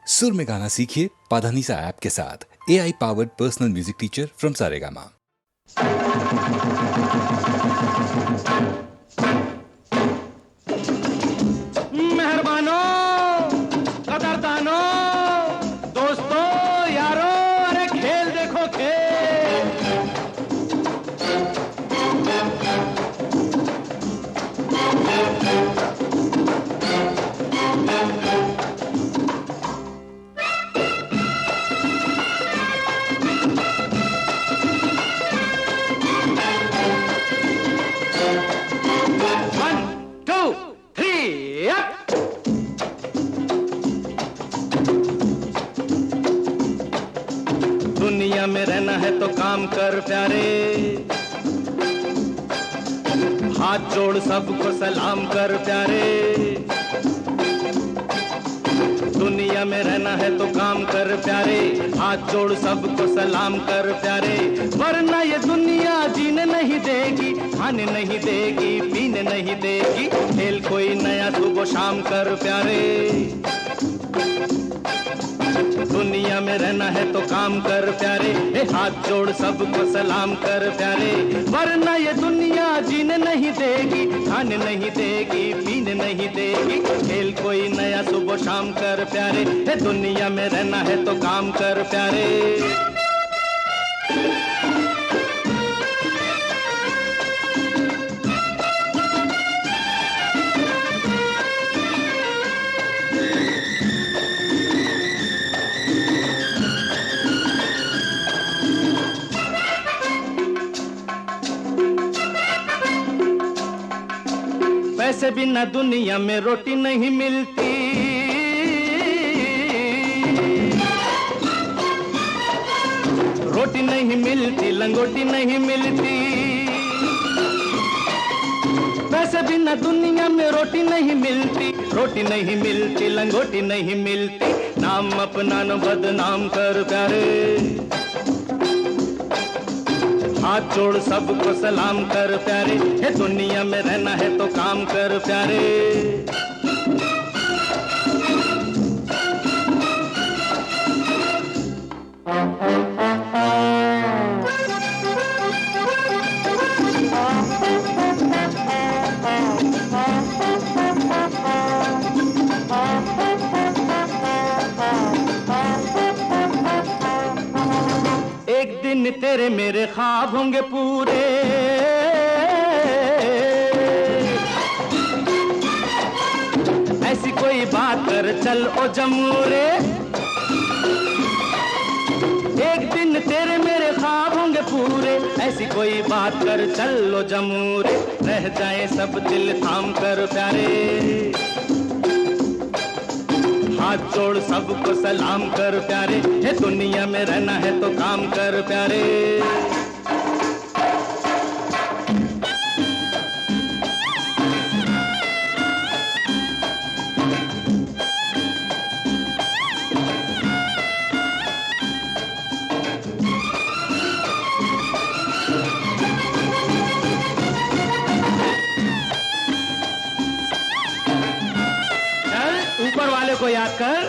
सुर में गाना सीखिए पाधानीसा ऐप के साथ। AI powered personal music teacher from Saregama. मेहरबानो, कदरदानो, दोस्तों, यारो, अरे खेल देखो खेल। One, two, three, up! दुनिया में रहना है तो काम कर प्यारे, हाथ जोड़ सबको सलाम कर प्यारे। दुनिया में रहना है तो काम कर प्यारे, हाथ जोड़ सबको सलाम कर प्यारे। वरना ये दुनिया जीने नहीं देगी, खाने नहीं देगी, पीने नहीं देगी। खेल कोई नया सुबह शाम कर प्यारे। दुनिया में रहना है तो काम कर प्यारे, हाथ जोड़ सबको सलाम कर प्यारे। वरना ये दुनिया जीने नहीं देगी, खाने नहीं देगी, पीने नहीं देगी। खेल कोई नया सुबह शाम कर प्यारे, दुनिया में रहना है तो काम कर प्यारे। पैसे बिना दुनिया में रोटी नहीं मिलती, रोटी नहीं मिलती, लंगोटी नहीं मिलती। पैसे बिना दुनिया में रोटी नहीं मिलती, रोटी नहीं मिलती, लंगोटी नहीं मिलती। नाम अपना न बदनाम कर प्यारे, हाथ जोड़ सबको सलाम कर प्यारे। हे दुनिया में रहना है तो काम कर प्यारे। एक दिन तेरे मेरे ख्वाब होंगे पूरे, ऐसी कोई बात कर चल ओ जमूरे। एक दिन तेरे मेरे ख्वाब होंगे पूरे, ऐसी कोई बात कर चल ओ जमूरे। रह जाए सब दिल थाम कर प्यारे, हाथ जोड़ सबको सलाम कर प्यारे। हे दुनिया में रहना है तो काम कर प्यारे। ऊपर वाले को याद कर।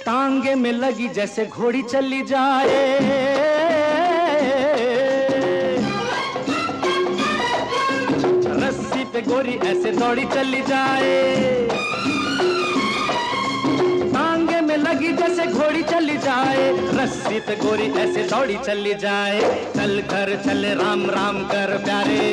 टांगे में लगी जैसे घोड़ी चली जाए, रस्सी पे गोरी ऐसे दौड़ी चली जाए। टांगे में लगी जैसे घोड़ी चली जाए, रस्सी पे गोरी ऐसे दौड़ी चली जाए। चल घर चले राम राम कर प्यारे,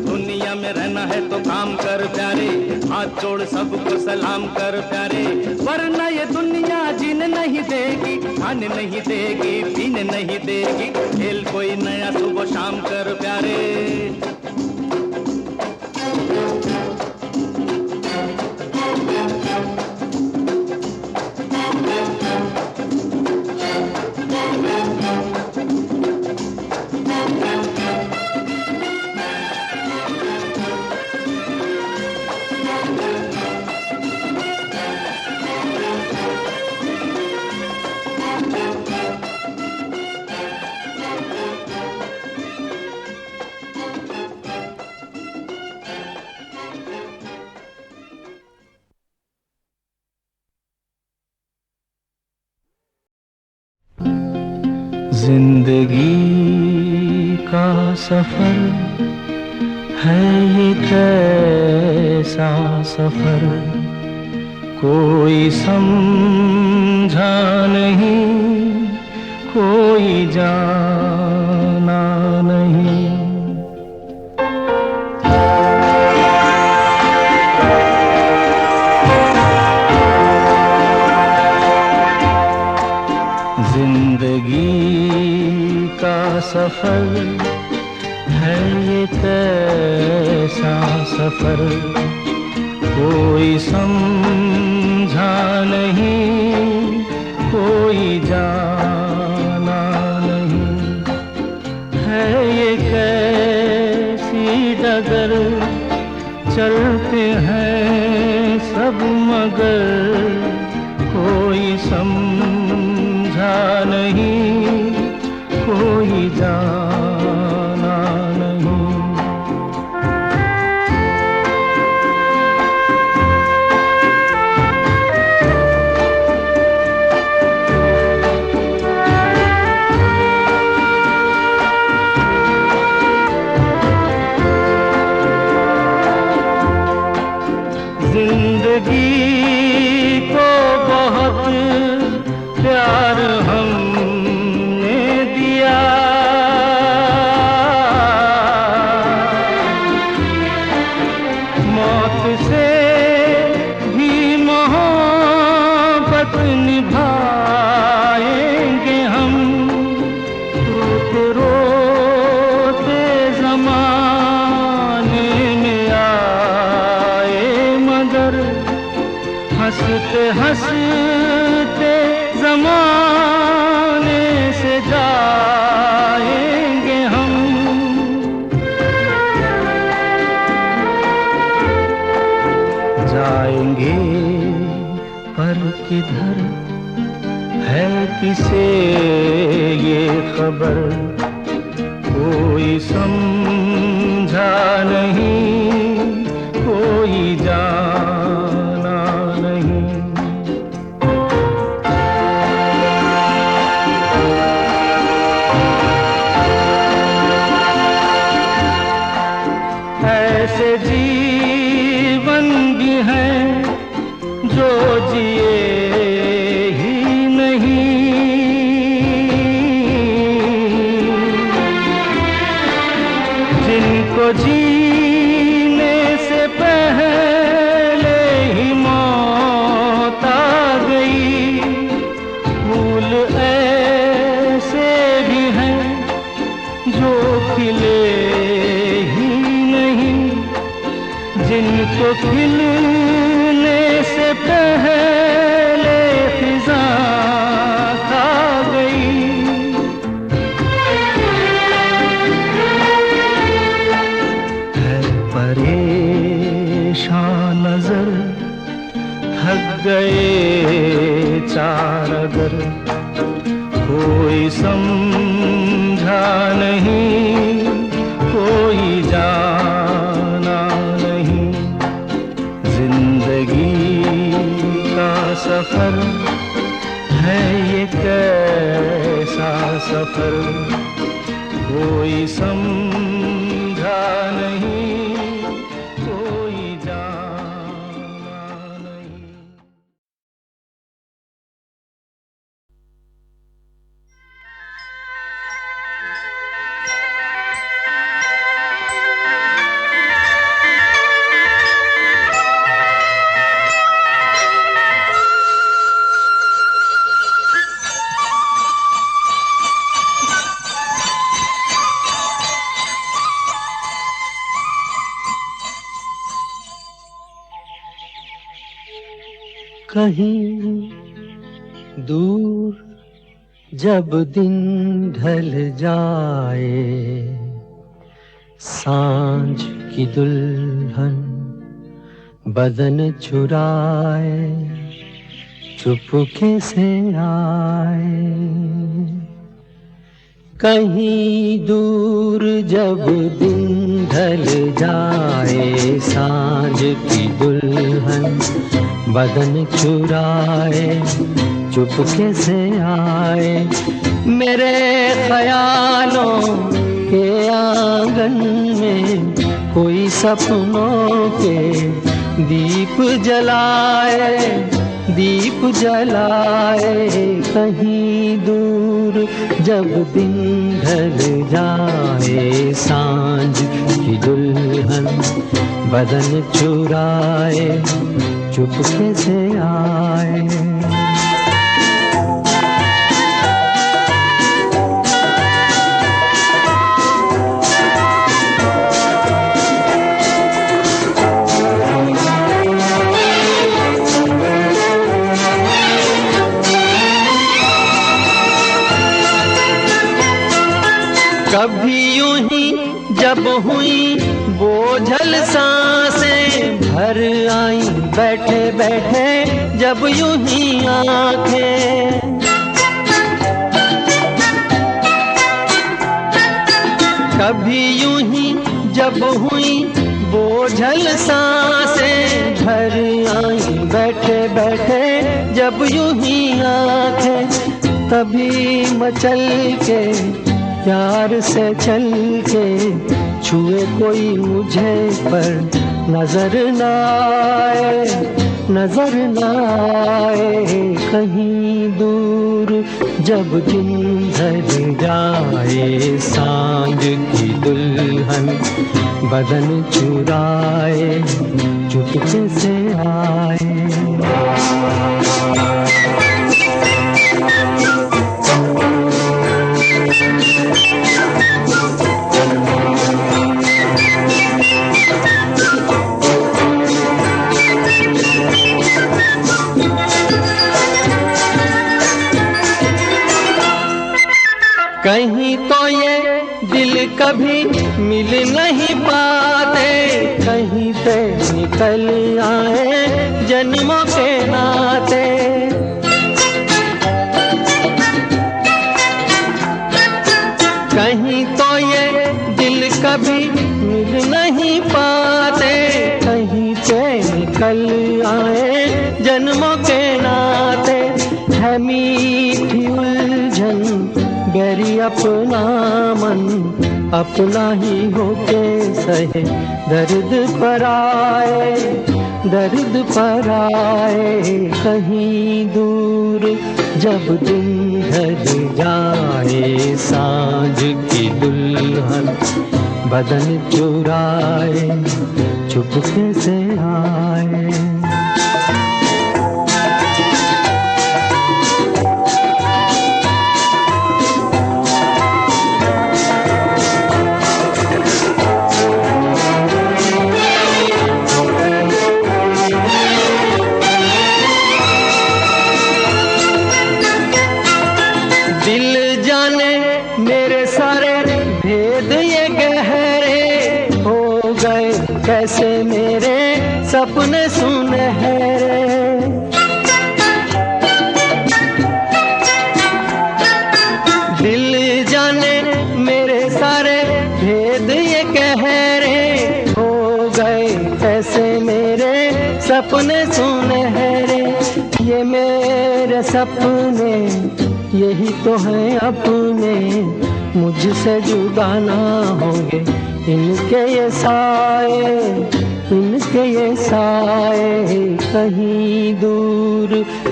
दुनिया में रहना है तो काम कर प्यारे। हाथ जोड़ सबको सलाम कर प्यारे। वरना ये दुनिया जीने नहीं देगी, खाने नहीं देगी, पीने नहीं देगी। खेल कोई नया सुबह शाम कर प्यारे। जिंदगी का सफर है ये कैसा सफर, कोई समझा नहीं, कोई जाना नहीं। जिंदगी का सफर है ये कैसा सफर, कोई समझा नहीं, कोई जाना नहीं। है ये कैसी डगर, चलते हैं सब मगर, कोई समझा नहीं, कोई जाना नहीं। जिंदगी को बहुत प्यार हमने दिया, मौत से भी मोहब्बत निभाएंगे हम। रोते रोते ज़माने में आए मगर, हंसते हंसते ज़माने से जाएंगे हम। जाएंगे पर किधर है किसे ये खबर, कोई समझा नहीं, कोई जाना नहीं। ऐसे जीवन भी हैं जो जिए ही नहीं, जिनको जीने से पहले ही मौत आ गई। फूल ऐसे भी हैं जो खिले ही नहीं, जिनको खिलने से पहले फिजा खा गई। है परेशान नजर, थक गए चार अगर, कोई समझा नहीं, कोई जाना नहीं। जिंदगी का सफर है ये कैसा सफर, कोई समझा नहीं, कोई जाना नहीं। कहीं दूर जब दिन ढल जाए, सांझ की दुल्हन बदन चुराए चुपके से आए। कहीं दूर जब दिन ढल जाए, सांझ की दुल्हन बदन चुराए, चुपके से आए मेरे ख्यालों के आंगन में, कोई सपनों के दीप जलाए, दीप जलाए। कहीं दूर जब दिन ढल जाए, सांझ की दुल्हन बदन चुराए, चुपके से आए। कभी यूं ही जब हुई बोझल सांसें, भर आई बैठे बैठे जब यूं ही आंखें। कभी यूं ही जब हुई बोझल सांसें, भर आई बैठे बैठे जब यूं ही आंखें। तभी मचल के प्यार से चल के छुए कोई मुझे, पर नजर न आए, नजर न आए। कहीं दूर जब दिन ढल जाए, सांझ की दुल्हन बदन चुराए, चुपके से आए। कहीं तो ये दिल कभी मिल नहीं पाते, कहीं से निकल आए जन्मों के नाते। कहीं तो ये दिल कभी मिल नहीं पाते, कहीं से निकल आए जन्मों के नाते। है मीठी उलझन गहरी अपना मन, अपना ही होके सहे दर्द पर आए, दर्द पर आए। कहीं दूर जब दिन ढल जाए, सांझ की दुल्हन बदन चुराए, चुपके से आए। दिल जाने मेरे सारे भेद ये गहरे हो गए, कैसे मेरे सपने सुनहरे। दिल जाने मेरे सारे भेद ये गहरे हो गए, कैसे मेरे सपने सुनहरे। ये मेरे सपने यही तो है अपने, मुझसे जुदा ना होंगे इनके ये साए, इनके ये साए। कहीं दूर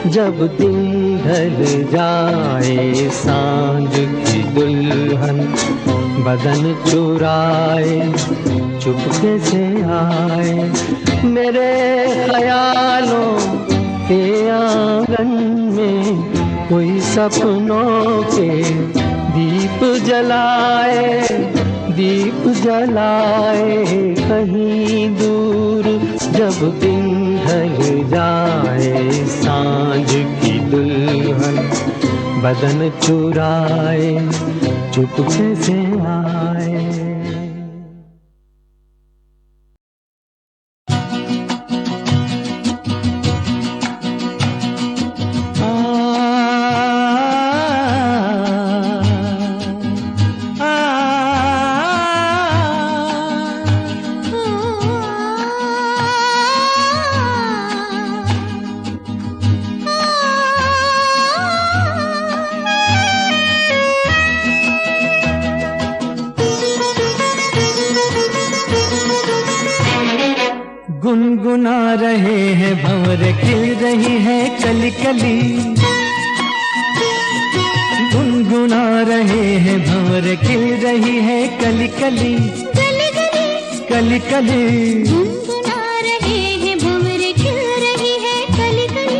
जब दिन ढल जाए, सांझ की दुल्हन बदन चुराए, चुपके से आए। मेरे ख्यालों के आंगन में कोई सपनों के दीप जलाए, दीप जलाए। कहीं दूर जब दिन ढल जाए, सांझ की दुल्हन बदन चुराए, चुपके से आए। गुनगुना रहे हैं भंवर खिल रही है कली कली, गुनगुना रहे हैं भंवर खिल रही है कली कली, गली गली कली कली। गुनगुना रहे हैं भंवर खिल रही है कली कली।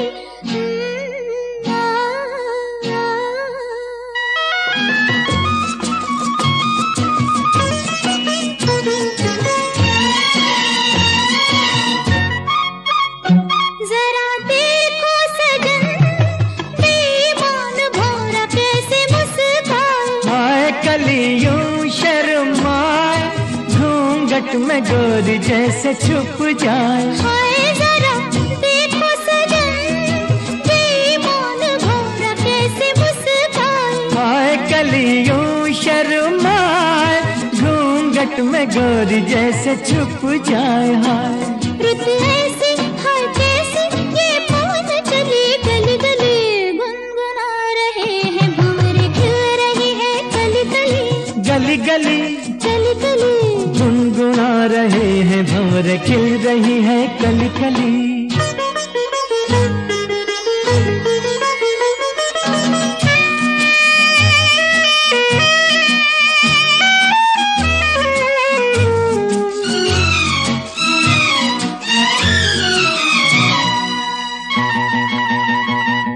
जरा देखो सजन, बेईमान भौरा कैसे मुस्काए। हाय कलियों शर्माए, घूंघट में गोरी जैसे छुप जाए। हाय जरा देखो सजन, बेईमान भौरा कैसे मुस्काए। हाय कलियों शर्माए, घूंघट में गोरी जैसे छुप जाए। हाय रुत ऐसी हाय कैसी, ये पवन चली गली गली। गुनगुना रहे हैं भंवर खिल रही है कली कली, गली गली, कली कली। गुनगुना रहे हैं भंवर खिल रही है कली कली।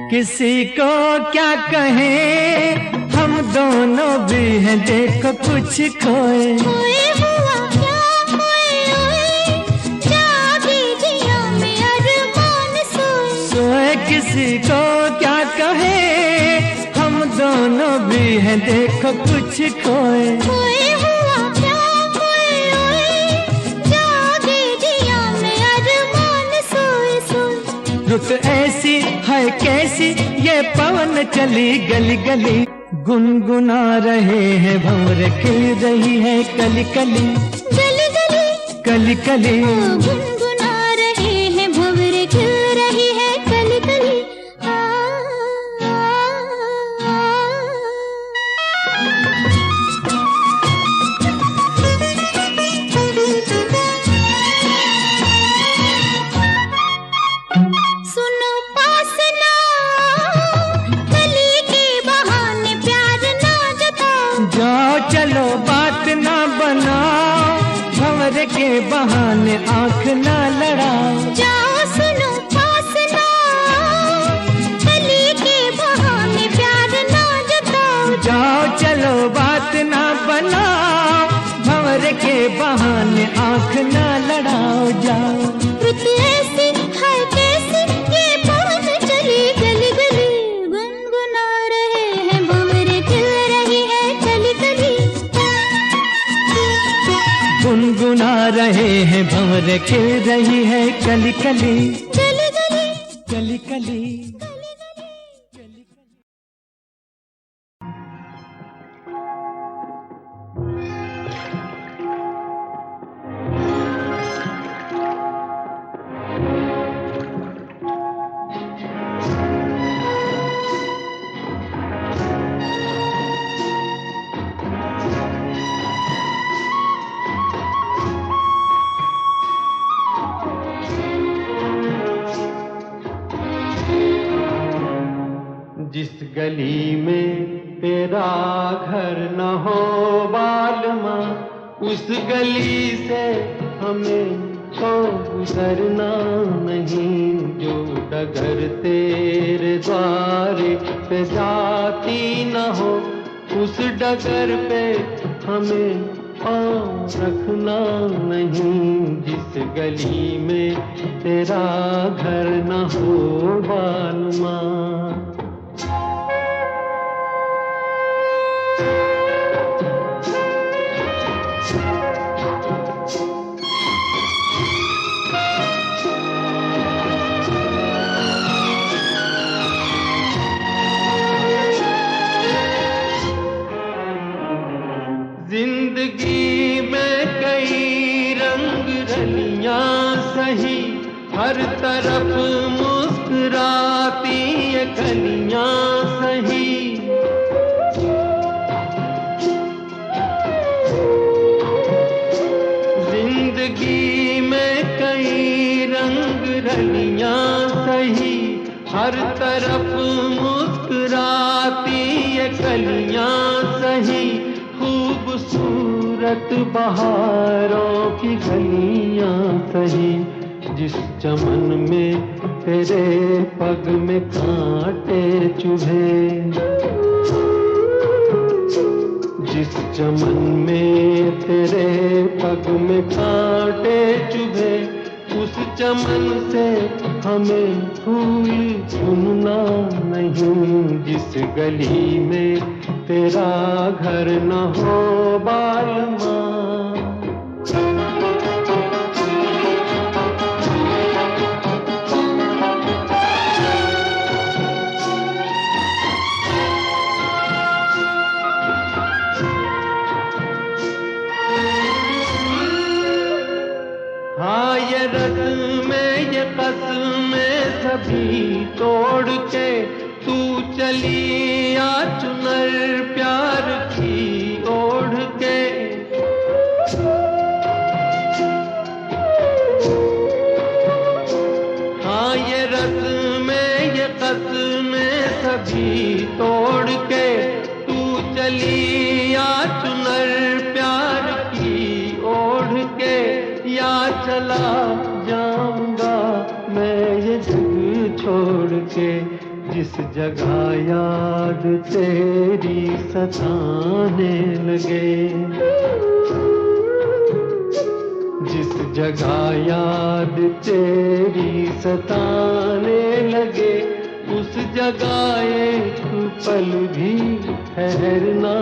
किसी को क्या कहें, हम दोनों भी हैं देखो कुछ खोए। खोए हुआ क्या खोए ओए, जागी जिया में अरमान सोए। सोए किसी को क्या कहें, हम दोनों भी हैं देखो कुछ खोए। खोए हुआ क्या खोए ओए, जागी जिया में अरमान सोए सोए। रुत ऐसी है कैसी, ये पवन चली गली गली। गुनगुना रहे हैं भंवर खिल रही है कली कली, गली गली कली कली। गुनगुना रहे हैं भंवर खिल रही है कली कली। सुनो पास ना, कली के बहाने प्यार ना जताओ। जाओ चलो बात ना बनाओ, भंवर के बहाने आंख ना लड़ाओ। जाओ सुनो पास ना, कली के बहाने प्यार ना जताओ। जाओ चलो बात ना बनाओ, भंवर के बहाने आंख ना लड़ाओ। जाओ रुत ऐसी हाय कैसी, ये पवन चली गली गली। गुनगुना रहे हैं भंवर खिल रही है कली कली। गुनगुना रहे हैं भंवर खिल रही है कली कली, गली गली कली कली। जिस गली में तेरा घर न हो बालमा, उस गली से हमें तो गुजरना नहीं। जो डगर तेरे द्वारे पे जाती न हो, उस डगर पे हमें पाँव रखना नहीं। जिस गली में तेरा घर न हो बालमा। जिंदगी में कई रंग रलियां सही, हर तरफ मुस्कुराती ये कलियां सही। जिंदगी में कई कलियां सही, हर तरफ मुस्कुराती ये कलियां सही, खूबसूरत बहारों की गलियां सही। जिस चमन में तेरे पग में कांटे चुभे, जिस चमन में तेरे पग में कांटे चुभे, उस चमन से हमें फूल चुनना नहीं। जिस गली में तेरा घर न हो बालमा, हाँ ये रस्में ये कसमें सभी तोड़ के तू चली आ चुनर प्यार की ओढ़ के। हाँ ये रस्में ये कसमें सभी तोड़ के तू चली आ चुनर प्यार की ओढ़ के। या चला जाऊंगा मैं ये जग छोड़ के, जिस जगह याद तेरी सताने लगे, जिस जगह याद तेरी सताने लगे, उस जगह एक पल भी ठहरना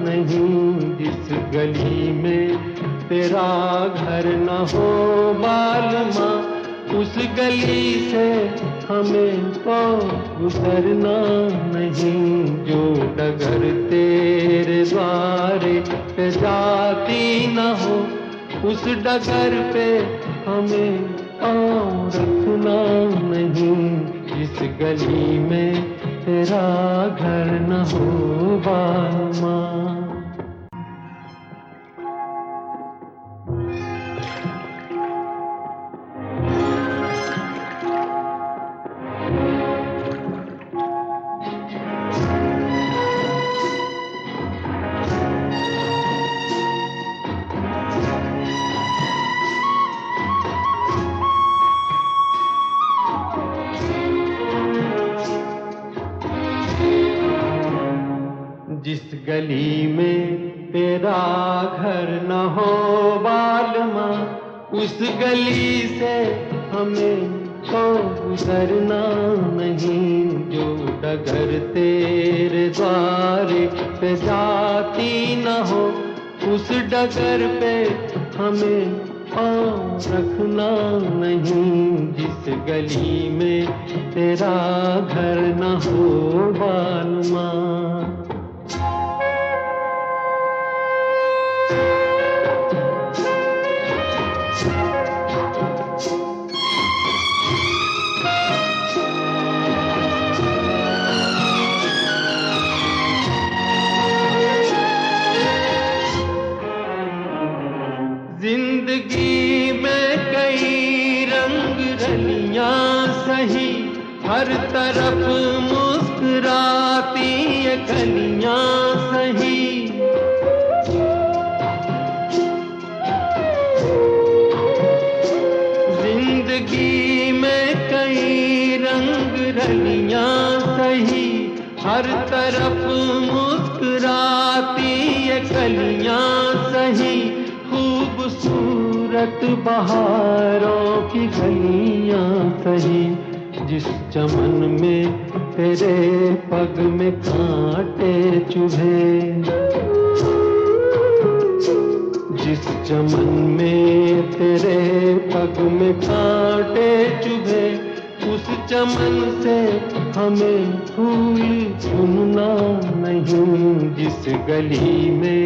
नहीं। जिस गली में तेरा घर न हो बालमा, उस गली से हमें तो गुजरना नहीं। जो डगर तेरे द्वारे पे जाती न हो, उस डगर पे हमें पाँव रखना नहीं। जिस गली में तेरा घर न हो बालमा। जिस गली में तेरा घर न हो बालमा, उस गली से हमें तो गुजरना नहीं। जो डगर तेरे द्वारे पे जाती न हो, उस डगर पे हमें पाँव रखना नहीं। जिस गली में तेरा घर न हो बालमा। जिंदगी में कई रंग रलियां सही, हर तरफ मुस्कुराती ये कलियां सही। जिंदगी में कई रंग रलियां सही, हर तरफ मुस्कुराती ये कलियां सही। खूबसूरत बहारों की गलियां सही, जिस चमन में तेरे पग में कांटे चुभे, जिस चमन में तेरे पग में कांटे चुभे, उस चमन से हमें फूल चुनना नहीं। जिस गली में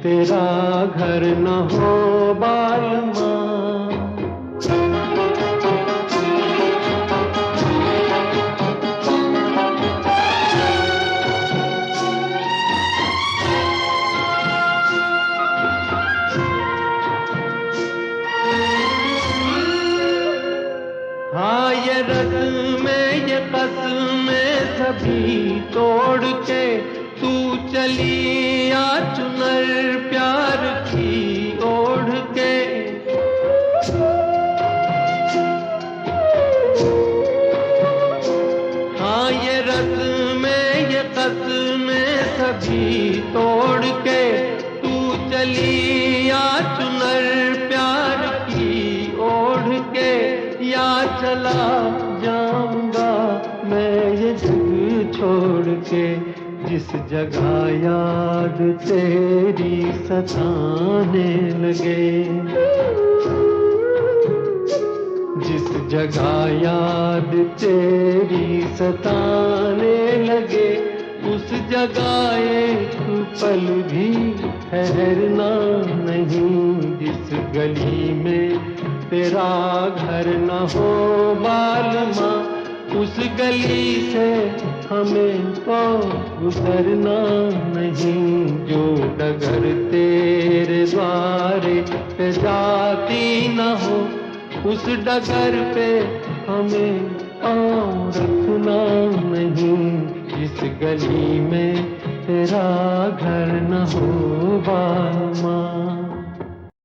तेरा घर न हो बालमा। हाँ ये रस्में ये कसमें सभी तोड़ के तू चली आ चुनर प्यार की ओढ़ के। हाँ ये रस्में ये कसमें सभी तोड़ के तू चली आ चुनर प्यार की ओढ़ के। या चला जाऊंगा मैं ये जग छोड़ के, जिस जगह याद तेरी सताने लगे। जिस जगह याद तेरी सताने लगे, उस जगह एक पल भी ठहरना नहीं। जिस गली में तेरा घर न हो बालमा, उस गली से हमें तो गुजरना नहीं। जो डगर तेरे द्वारे पे जाती न हो, उस डगर पे हमें पाँव रखना नहीं। जिस गली में तेरा घर न हो बालमा।